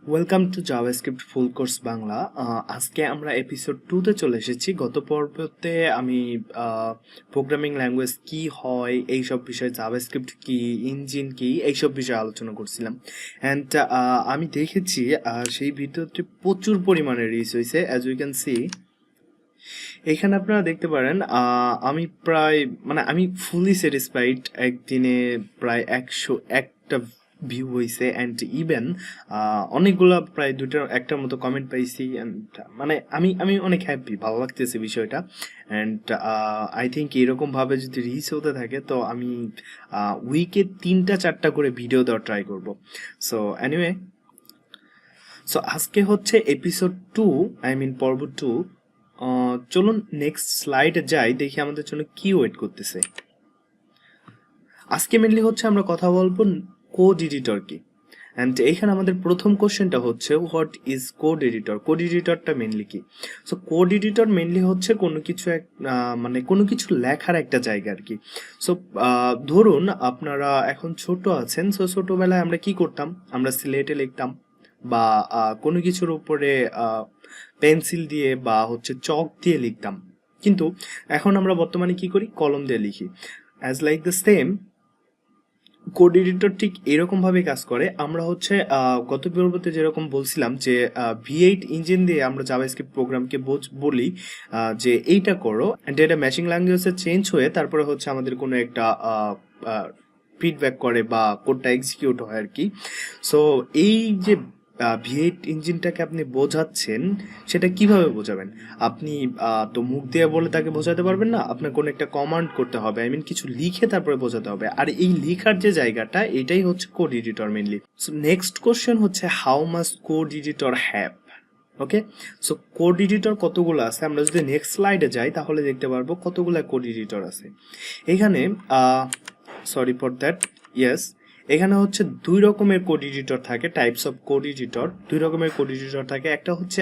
Welcome to JavaScript full course Bangla. আজকে আমরা episode 2-তে চলে এসেছি। গত পর্বতে আমি প্রোগ্রামিং ল্যাঙ্গুয়েজ কি হয়, এইসব বিষয়ে, জাভাস্ক্রিপ্ট কি, ইঞ্জিন কি, এইসব বিষয়ে আলোচনা করছিলাম। অ্যান্ড আমি দেখেছি সেই ভিডিওটি প্রচুর পরিমাণে রিচ হয়েছে। অ্যাজ ইউ ক্যান সি, এখানে আপনারা দেখতে পারেন আমি ফুলি স্যাটিসফাইড। একদিনে প্রায় 101টা ভিউ হয়েছে অ্যান্ড ইভেন অনেকগুলা প্রায় একটার মতো কমেন্ট পাইছি। অ্যান্ড আমি অনেক হ্যাপি, ভালো লাগতেছে বিষয়টা। অ্যান্ড আই থিঙ্ক এরকমভাবে যদি রিচ হতে থাকে তো আমি উইকে 3-4টা করে ভিডিও দেওয়ার ট্রাই করব। সো এনিওয়ে, আজকে হচ্ছে এপিসোড 2, পর্ব 2। চলুন নেক্সট স্লাইডে যাই, দেখি আমাদের জন্য কি ওয়েট করতেছে। আজকে মেনলি হচ্ছে আমরা কথা বলবো কোড এডিটর কি। অ্যান্ড এইখানে আমাদের প্রথম কোশ্চেনটা হচ্ছে what is code editor. Code এডিটরটা মেনলি কি? সো কোড এডিটর মেনলি হচ্ছে কোনো কিছু লেখার একটা জায়গা আর কি। সো ধরুন আপনারা এখন ছোট আছেন। সো ছোটবেলায় আমরা কি করতাম? আমরা সিলেটে লিখতাম বা কোনো কিছুর উপরে পেন্সিল দিয়ে বা হচ্ছে চক দিয়ে লিখতাম। কিন্তু এখন আমরা বর্তমানে কি করি? কলম দিয়ে লিখি। As like the same, code editor ঠিক এরকমভাবে কাজ করে। আমরা হচ্ছে গত পর্বতে যেরকম বলছিলাম যে V8 ইঞ্জিন দিয়ে আমরা জাভাস্ক্রিপ্ট প্রোগ্রামকে বলি যে এইটা করো, অ্যান্ড এটা মেশিন ল্যাঙ্গুয়েজে চেঞ্জ হয়ে তারপরে হচ্ছে আমাদের কোনো একটা ফিডব্যাক করে বা কোডটা এক্সিকিউট হয় আর কি। সো এই যে V8 ইঞ্জিনটাকে আপনি বোঝাচ্ছেন, সেটা কিভাবে বোঝাবেন? আপনি তো মুখ দিয়ে বলে তাকে বোঝাতে পারবেন না, আপনার কোনো একটা কমান্ড করতে হবে, কিছু লিখে তারপরে বোঝাতে হবে। আর এই লেখার যে জায়গাটা, এটাই হচ্ছে code editor mainly. So next question হচ্ছে how much code editor have. Okay, so code editor কতগুলো আছে? আমরা যদি নেক্সট স্লাইডে যাই তাহলে দেখতে পারবো কতগুলো কোড এডিটর আছে। এখানে সরি ফর দ্যাট, ইয়েস, এখানে হচ্ছে 2 রকমের কোড এডিটর থাকে, টাইপস অফ কোড এডিটর। 2 রকমের কোড এডিটর থাকে। একটা হচ্ছে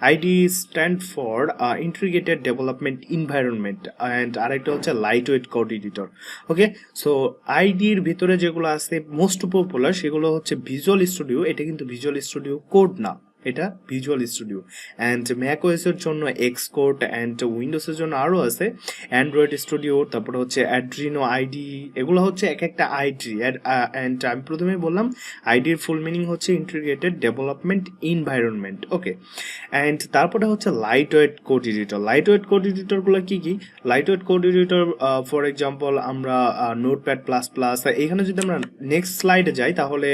ID stand for integrated development environment, and আরেকটা হচ্ছে লাইট ওয়েট কোড এডিটর। ওকে, সো আইডির ভিতরে যেগুলো আছে মোস্ট পপুলার সেগুলো হচ্ছে ভিজুয়াল স্টুডিও। এটা কিন্তু ভিজুয়াল স্টুডিও কোড না, এটা ভিজুয়াল স্টুডিও। অ্যান্ড ম্যাক ওএসের জন্য এক্সকোড, অ্যান্ড উইন্ডোজের জন্য আরও আছে অ্যান্ড্রয়েড স্টুডিও, তারপরে হচ্ছে অ্যাড্রিনো আইডি। এগুলো হচ্ছে এক একটা আইডি। অ্যান্ড আমি প্রথমে বললাম আইডির ফুল মিনিং হচ্ছে integrated development environment. Okay, and তারপরে হচ্ছে light weight code editor. Light weight code এডিটরগুলো কী কী? Light weight code editor for example আমরা নোটপ্যাড প্লাস প্লাস, এখানে যদি আমরা নেক্সট স্লাইডে যাই তাহলে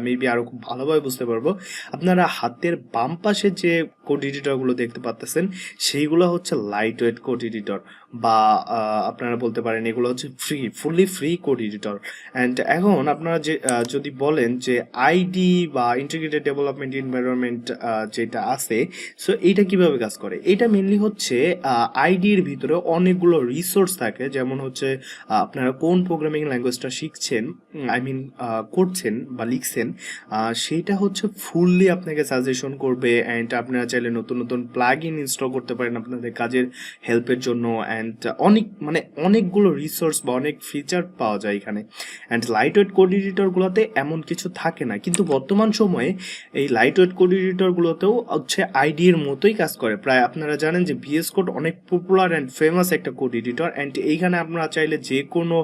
মেবি আরও খুব ভালোভাবে বুঝতে পারবো। আপনারা হাতের বাম পাশে যে কোড এডিটরগুলো দেখতে পাচ্ছেন সেইগুলো হচ্ছে লাইট ওয়েট কোড এডিটর, বা আপনারা বলতে পারেন এগুলো হচ্ছে ফুলি ফ্রি কোড এডিটর। অ্যান্ড এখন আপনারা যে যদি বলেন যে আইডি বা ইন্টিগ্রেটেড ডেভেলপমেন্ট এনভায়রনমেন্ট যেটা আছে, সো এইটা কিভাবে কাজ করে? এটা মেনলি হচ্ছে আইডির ভিতরে অনেকগুলো রিসোর্স থাকে। যেমন হচ্ছে আপনারা কোন প্রোগ্রামিং ল্যাঙ্গুয়েজটা শিখছেন, করছেন বা লিখছেন, সেইটা হচ্ছে ফুললি আপনাকে সাজেশন করবে। অ্যান্ড আপনারা চাইলে নতুন নতুন প্লাগ ইন ইনস্টল করতে পারেন আপনাদের কাজের হেল্পের জন্য। অ্যান্ড অনেকগুলো রিসোর্স বা অনেক ফিচার পাওয়া যায় এখানে। অ্যান্ড লাইট ওয়েট কোড এডিটরগুলোতে এমন কিছু থাকে না, কিন্তু বর্তমান সময়ে এই লাইট ওয়েট কোড এডিটরগুলোতেও হচ্ছে আইডির মতোই কাজ করে প্রায়। আপনারা জানেন যে vscode অনেক পপুলার অ্যান্ড ফেমাস একটা কোড এডিটর। অ্যান্ড এইখানে আপনারা চাইলে যে কোনো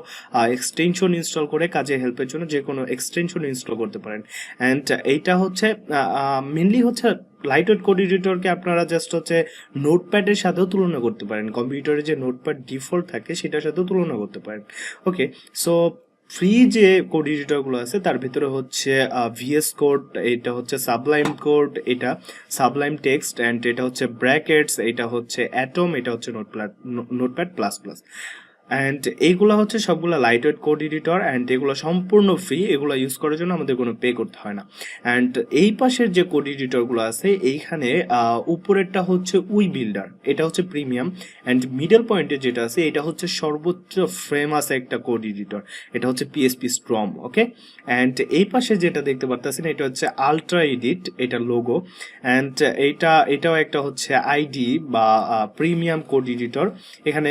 এক্সটেনশন ইনস্টল করে কাজের হেল্পের জন্য যে কোনো এক্সটেনশন ইনস্টল করতে পারেন। অ্যান্ড এইটা হচ্ছে মেনলি হচ্ছে লাইট ওয়েট কোড এডিটরকে আপনারা জাস্ট হচ্ছে নোটপ্যাডের সাথেও তুলনা করতে পারেন। কম্পিউটারে যে নোটপ্যাড ডিফল্ট থাকে সেটার সাথেও তুলনা করতে পারেন। ওকে, সো ফ্রি যে কোড এডিটরগুলো আছে তার ভিতরে হচ্ছে vscode, এটা হচ্ছে সাবলাইম কোড, এটা সাবলাইম টেক্সট, অ্যান্ড এটা হচ্ছে ব্র্যাকেটস, এটা হচ্ছে অ্যাটম, এটা হচ্ছে নোটপ্যাড প্লাস প্লাস। অ্যান্ড এইগুলো হচ্ছে সবগুলো light weight code editor, and এগুলো সম্পূর্ণ ফ্রি। এগুলো ইউজ করার জন্য আমাদের কোনো পে করতে হয় না। অ্যান্ড এই পাশের যে কোড এডিটরগুলো আছে এইখানে উপরেরটা হচ্ছে উই বিল্ডার, এটা হচ্ছে প্রিমিয়াম। অ্যান্ড মিডল পয়েন্টে যেটা আছে এটা হচ্ছে সর্বোচ্চ ফেমাস একটা কোড এডিটর, এটা হচ্ছে পিএসপি স্ট্রম। ওকে, অ্যান্ড এই পাশে যেটা দেখতে পারতেছেন এটা হচ্ছে আলট্রা এডিট, এটা লোগো। অ্যান্ড এটাও একটা হচ্ছে আইডি বা প্রিমিয়াম কোড এডিটর। এখানে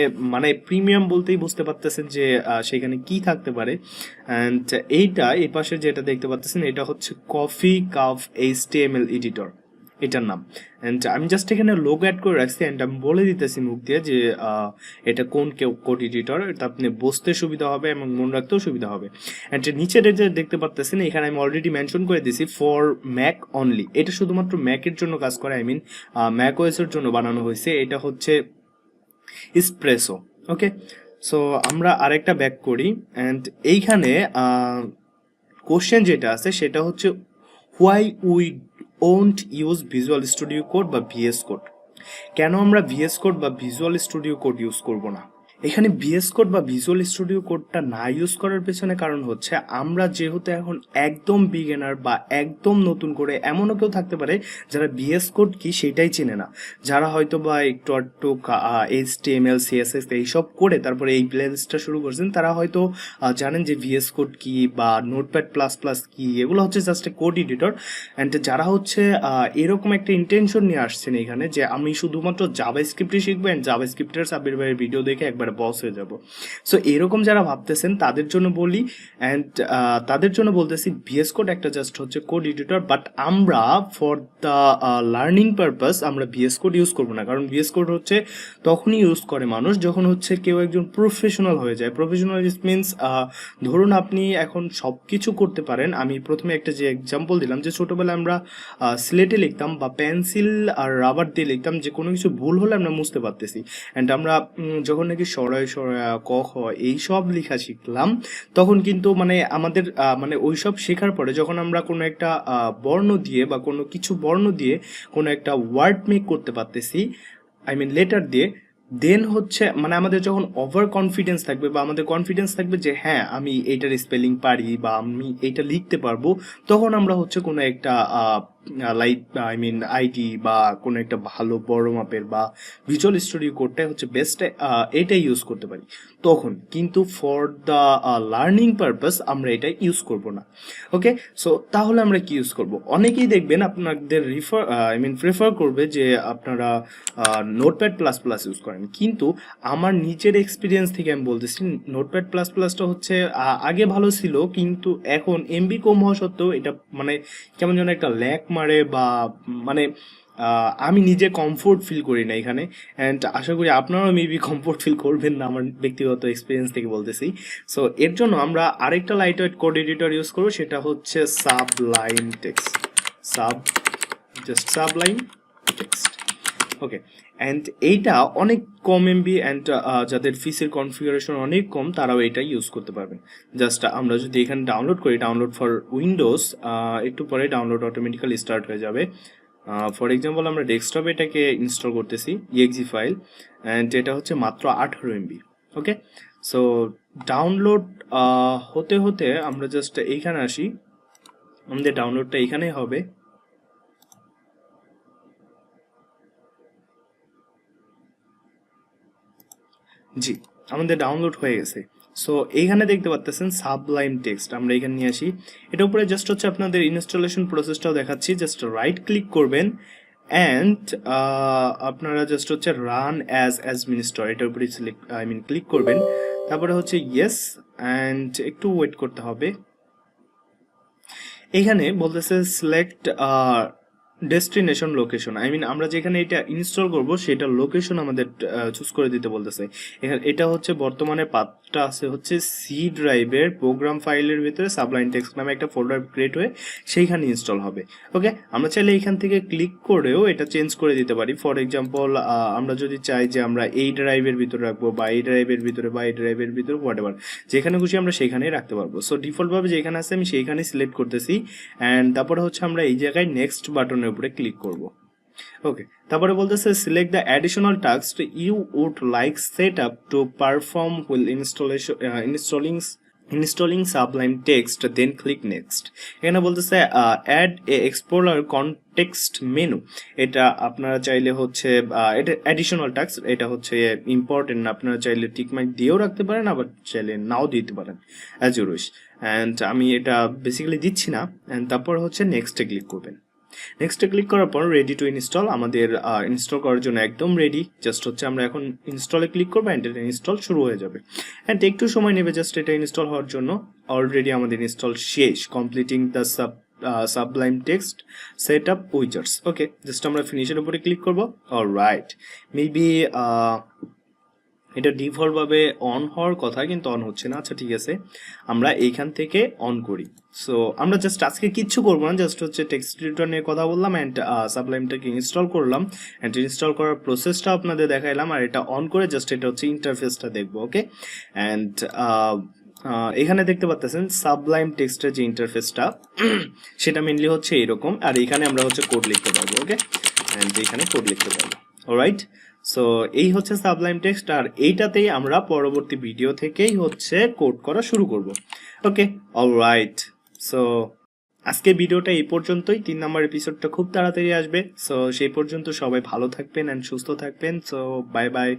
প্রিমিয়াম বলতে বলতেই বুঝতে পারতেছেন যে সেখানে কি থাকতে পারে। অ্যান্ড এইটা এই পাশে যেটা দেখতে পাচ্ছেন এটা হচ্ছে কফি কাফ HTML এডিটর, এটার নাম। অ্যান্ড আমি জাস্ট এখানে লোগো অ্যাড করে রাখছি, অ্যান্ড আমি বলে দিতেছি মুখ দিয়ে যে এটা কোন কোড এডিটর, এটা আপনি বুঝতে সুবিধা হবে এবং মনে রাখতেও সুবিধা হবে। অ্যান্ড নিচে যে দেখতে পাচ্ছেন এখানে আমি অলরেডি মেনশন করে দিয়েছি ফর ম্যাক অনলি, এটা শুধুমাত্র ম্যাকের জন্য কাজ করে, আই মিন ম্যাক ওএসের জন্য বানানো হয়েছে। এটা হচ্ছে এসপ্রেসো। ওকে, সো আমরা আরেকটা ব্যাক করি। অ্যান্ড এইখানে কোশ্চেন যেটা আছে সেটা হচ্ছে why we won't use visual studio code বা ভিএস কোড। কেন আমরা ভিএস কোড বা ভিজুয়াল স্টুডিও কোড ইউজ করব না? এখানে ভিএস কোড বা ভিজুয়াল স্টুডিও কোডটা না ইউজ করার পেছনে কারণ হচ্ছে আমরা যেহেতু এখন একদম বিগিনার বা একদম নতুন করে, এমনও কেউ থাকতে পারে যারা ভিএস কোড কি সেটাই চেনে না, যারা হয়তো বা একটু একটু HTML CSS এইসব করে তারপরে এই প্লেলিস্টটা শুরু করছেন, তারা হয়তো জানেন যে ভিএস কোড কি বা নোটপ্যাড প্লাস প্লাস কি, এগুলো হচ্ছে just a code editor. And যারা হচ্ছে এরকম একটা ইন্টেনশন নিয়ে আসছেন এখানে যে আমি শুধুমাত্র জাভাস্ক্রিপ্টই শিখবো অ্যান্ড জাভাস্ক্রিপ্টের সাব্বির ভাইয়ের ভিডিও দেখে একবার বস হয়ে যাব, সো এরকম যারা ভাবতেছেন তাদের জন্য বলি। অ্যান্ড তাদের জন্য বলতেছি ভিএস কোড একটা জাস্ট হচ্ছে কোড এডিটর, বাট আমরা ফর দ্য লার্নিং পারপাস আমরা ভিএস কোড ইউজ করবো না। কারণ ভিএস কোড হচ্ছে তখনই ইউজ করে মানুষ যখন হচ্ছে কেউ একজন প্রফেশনাল হয়ে যায়। প্রফেশনাল মিনস ধরুন আপনি এখন সব কিছু করতে পারেন। আমি প্রথমে একটা যে এক্সাম্পল দিলাম যে ছোটোবেলায় আমরা স্লেটে লিখতাম বা পেন্সিল আর রাবার দিয়ে লিখতাম, যে কোনো কিছু ভুল হলে আমরা মুছতে পারতেছি। অ্যান্ড আমরা যখন নাকি সরয় সরয়া ক খ এইসব লেখা শিখলাম, তখন কিন্তু মানে আমাদের মানে ওইসব শেখার পরে যখন আমরা কোনো একটা বর্ণ দিয়ে বা কোনো কিছু বর্ণ দিয়ে কোনো একটা ওয়ার্ড মেক করতে পারতেছি, আই মিন লেটার দিয়ে, দেন হচ্ছে মানে আমাদের যখন ওভার কনফিডেন্স থাকবে বা আমাদের কনফিডেন্স থাকবে যে হ্যাঁ আমি এইটার স্পেলিং পারি বা আমি এইটা লিখতে পারবো, তখন আমরা হচ্ছে কোনো একটা লাইক আই মিন আইটি বা কোনো একটা ভালো বড় মাপের বা ভিজুয়াল স্টুডিও কোডটাই হচ্ছে বেস্ট, এটাই ইউজ করতে পারি তখন। কিন্তু ফর দ্য লার্নিং পারপাস আমরা এটা ইউজ করব না। ওকে, সো তাহলে আমরা কি ইউজ করব? অনেকেই দেখবেন আপনাদের প্রেফার করবে যে আপনারা নোটপ্যাড প্লাস প্লাস ইউজ করেন, কিন্তু আমার নিজের এক্সপিরিয়েন্স থেকে আমি বলতেছি নোটপ্যাড প্লাস প্লাসটা হচ্ছে আগে ভালো ছিল, কিন্তু এখন এমবি কম হওয়া সত্ত্বেও এটা মানে কেমন যেন একটা ল্যাক মারে বা মানে আমি নিজে কমফোর্ট ফিল করি না এখানে। অ্যান্ড আশা করি আপনারাও মেবি কমফোর্ট ফিল করবেন না, আমার ব্যক্তিগত এক্সপিরিয়েন্স থেকে বলতেছি। সো এর জন্য আমরা আরেকটা light weight code editor use করবো, সেটা হচ্ছে Sublime text. Sublime text. Okay, and এইটা অনেক কম এমবি, অ্যান্ড যাদের ফিসের কনফিগারেশন অনেক কম তারাও এটা ইউজ করতে পারবেন। জাস্ট আমরা যদি এখানে ডাউনলোড করি, ডাউনলোড ফর উইন্ডোজ, একটু পরে ডাউনলোড অটোমেটিক্যালি স্টার্ট হয়ে যাবে। ফর এক্সাম্পল আমরা ডেস্কটপে এটাকে ইনস্টল করতেছি exe ফাইল, অ্যান্ড এটা হচ্ছে মাত্র 18 MB। ওকে, সো ডাউনলোড হতে হতে আমরা জাস্ট এইখানে আসি, আমাদের ডাউনলোডটা এইখানেই হবে। জি, আমাদের ডাউনলোড হয়ে গেছে। সো এইখানে দেখতে পাচ্ছেন সাবলাইম টেক্সট, আমরা এখানে নিয়ে আসি। এটা উপরে জাস্ট হচ্ছে আপনাদের ইনস্টলেশন প্রসেসটাও দেখাচ্ছি। জাস্ট রাইট ক্লিক করবেন অ্যান্ড আপনারা জাস্ট হচ্ছে রান অ্যাজ অ্যাডমিনিস্ট্রেটর, এটার উপরে ক্লিক করবেন। তারপরে হচ্ছে ইয়েস, অ্যান্ড একটু ওয়েট করতে হবে। এখানে বলতেছে select destination location, I mean আমরা যেখানে এটা ইনস্টল করব সেটা লোকেশন আমাদের চুজ করে দিতে বলতেছে। এখানে এটা হচ্ছে বর্তমানে পাথটা আছে হচ্ছে সি ড্রাইভের প্রোগ্রাম ফাইলের ভিতরে সাবলাইম টেক্সট নামে একটা ফোল্ডার ক্রিয়েট হয়ে সেইখানে ইনস্টল হবে। ওকে, আমরা চাইলে এখান থেকে ক্লিক করেও এটা চেঞ্জ করে দিতে পারি। ফর এক্সাম্পল আমরা যদি চাই যে আমরা এই ড্রাইভের ভিতরে রাখবো বা এই ড্রাইভের ভিতরে বা এই ড্রাইভের ভিতরে হোয়াট এভার, যেখানে খুশি আমরা সেখানেই রাখতে পারবো। সো ডিফল্টভাবে যেখানে আছে আমি সেইখানেই সিলেক্ট করতেছি, অ্যান্ড তারপরে হচ্ছে আমরা এই জায়গায় নেক্সট বাটনের উপরে ক্লিক করব। ওকে, তারপরে বলতেছে select the additional task you would like set up to perform while installing Sublime Text, then click next. এখানে বলতেছে add a explorer context menu, এটা আপনারা চাইলে হচ্ছে এটা অ্যাডিশনাল টাস্ক, এটা হচ্ছে ইম্পর্টেন্ট, আপনারা চাইলে টিকমার্ক দিয়েও রাখতে পারেন আবার চাইলে নাও দিতে পারেন অ্যাজ ইউ উইশ। অ্যান্ড আমি এটা বেসিক্যালি দিচ্ছি না। অ্যান্ড তারপর হচ্ছে নেক্সটে ক্লিক করবেন। নেক্সটে ক্লিক করার পর রেডি টু ইনস্টল, আমাদের ইনস্টল করার জন্য একদম রেডি। জাস্ট হচ্ছে আমরা এখন ইনস্টলে ক্লিক করবো অ্যান্ড এটা ইনস্টল শুরু হয়ে যাবে। অ্যান্ড একটু সময় নেবে জাস্ট এটা ইনস্টল হওয়ার জন্য। অলরেডি আমাদের ইনস্টল শেষ, completing the sublime text set up wizards. Okay, just আমরা ফিনিশের উপরে ক্লিক করবো। অলরাইট, মেবি এটা ডিফল্ট ভাবে অন হওয়ার কথা কিন্তু অন হচ্ছে না। আচ্ছা ঠিক আছে, আমরা এইখান থেকে অন করি। সো আমরা জাস্ট আজকে কিচ্ছু করবো না, জাস্ট হচ্ছে টেক্সট এডিটর নিয়ে কথা বললাম অ্যান্ড সাবলাইমটাকে ইনস্টল করলাম অ্যান্ড ইনস্টল করার প্রসেসটা আপনাদের দেখাইলাম, আর এটা অন করে জাস্ট এটা হচ্ছে ইন্টারফেসটা দেখবো। ওকে, অ্যান্ড এখানে দেখতে পাচ্ছেন সাবলাইম টেক্সটের যে ইন্টারফেসটা সেটা মেনলি হচ্ছে এরকম, আর এখানে আমরা হচ্ছে কোড লিখতে পারবো। ওকে, অ্যান্ড এখানে কোড লিখতে পারবো। অলরাইট, সো এই হচ্ছে সাবলাইম টেক্সট, আর এইটাতেই আমরা পরবর্তী ভিডিও থেকেই হচ্ছে কোড করা শুরু করব। ওকে, অলরাইট, সো আজকে ভিডিওটা এই পর্যন্তই। 3 নম্বর এপিসোডটা খুব তাড়াতাড়ি আসবে। সো সেই পর্যন্ত সবাই ভালো থাকবেন অ্যান্ড সুস্থ থাকবেন। So bye bye.